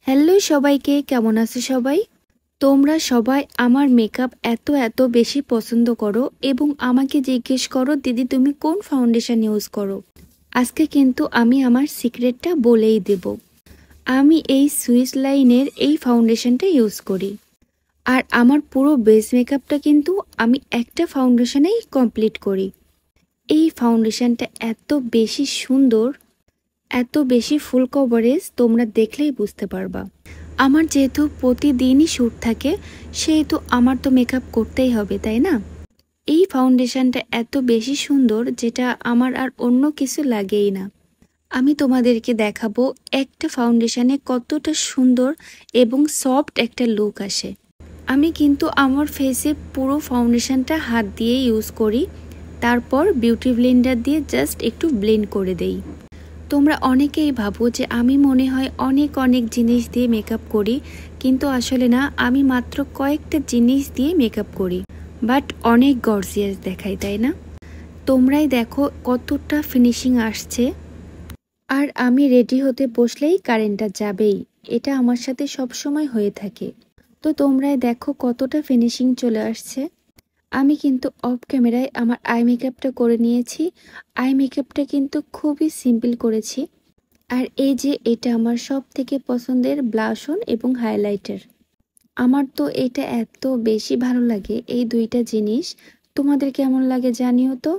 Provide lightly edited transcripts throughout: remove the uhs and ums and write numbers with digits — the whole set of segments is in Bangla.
হ্যালো সবাইকে, কেমন আছো সবাই? তোমরা সবাই আমার মেকআপ এত বেশি পছন্দ করো এবং আমাকে জিজ্ঞেস করো দিদি তুমি কোন ফাউন্ডেশন ইউজ করো। আজকে কিন্তু আমি আমার সিক্রেটটা বলেই দেব। আমি এই সুইস লাইনের এই ফাউন্ডেশনটা ইউজ করি। আর আমার পুরো বেস মেকআপটা কিন্তু আমি একটা ফাউন্ডেশনেই কমপ্লিট করি। এই ফাউন্ডেশনটা এত বেশি সুন্দর, এত বেশি ফুল কভারেজ, তোমরা দেখলেই বুঝতে পারবা। আমার যেহেতু প্রতিদিনই শ্যুট থাকে সেহেতু আমার তো মেকআপ করতেই হবে, তাই না? এই ফাউন্ডেশনটা এত বেশি সুন্দর যেটা আমার আর অন্য কিছু লাগেই না। আমি তোমাদেরকে দেখাবো একটা ফাউন্ডেশনে কতটা সুন্দর এবং সফট একটা লুক আসে। আমি কিন্তু আমার ফেসে পুরো ফাউন্ডেশনটা হাত দিয়ে ইউজ করি, তারপর বিউটি ব্লেন্ডার দিয়ে জাস্ট একটু ব্লেন্ড করে দেই। তোমরা অনেকেই ভাবো যে আমি মনে হয় অনেক জিনিস দিয়ে মেকআপ করি, কিন্তু আসলে না, আমি মাত্র কয়েকটা জিনিস দিয়ে মেকআপ করি, বাট অনেক গর্জিয়াস দেখাই, তাই না? তোমরাই দেখো কতটা ফিনিশিং আসছে। আর আমি রেডি হতে বসলেই কারেন্টটা যাবেই, এটা আমার সাথে সব সময় হয়ে থাকে। তো তোমরাই দেখো কতটা ফিনিশিং চলে আসছে। আমি কিন্তু অফ ক্যামেরায় আমার আই মেকআপটা করে নিয়েছি। আই মেকআপটা কিন্তু খুবই সিম্পল করেছি। আর এই যে এটা আমার সব থেকে পছন্দের ব্লাশ অন এবং হাইলাইটার। আমার তো এটা এত বেশি ভালো লাগে, এই দুইটা জিনিস। তোমাদের কেমন লাগে জানিও তো।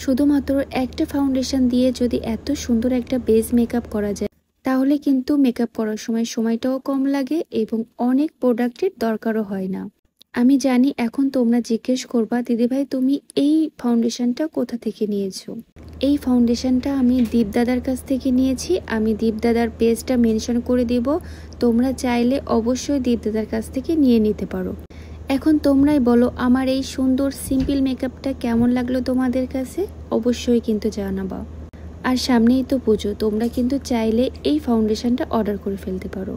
শুধুমাত্র একটা ফাউন্ডেশন দিয়ে যদি এত সুন্দর একটা বেস মেকআপ করা যায়, তাহলে কিন্তু মেকআপ করার সময়টাও কম লাগে এবং অনেক প্রোডাক্টের দরকারও হয় না। আমি জানি এখন তোমরা জিজ্ঞেস করবা দিদিভাই তুমি এই ফাউন্ডেশনটা কোথা থেকে নিয়েছো। এই ফাউন্ডেশনটা আমি দীপদাদার কাছ থেকে নিয়েছি। আমি দীপদাদার পেজটা মেনশন করে দিব, তোমরা চাইলে অবশ্যই দীপদাদার কাছ থেকে নিয়ে নিতে পারো। এখন তোমরাই বলো আমার এই সুন্দর সিম্পল মেকআপটা কেমন লাগলো তোমাদের কাছে, অবশ্যই কিন্তু জানাবা। আর সামনেই তো পুজো, তোমরা কিন্তু চাইলে এই ফাউন্ডেশনটা অর্ডার করে ফেলতে পারো।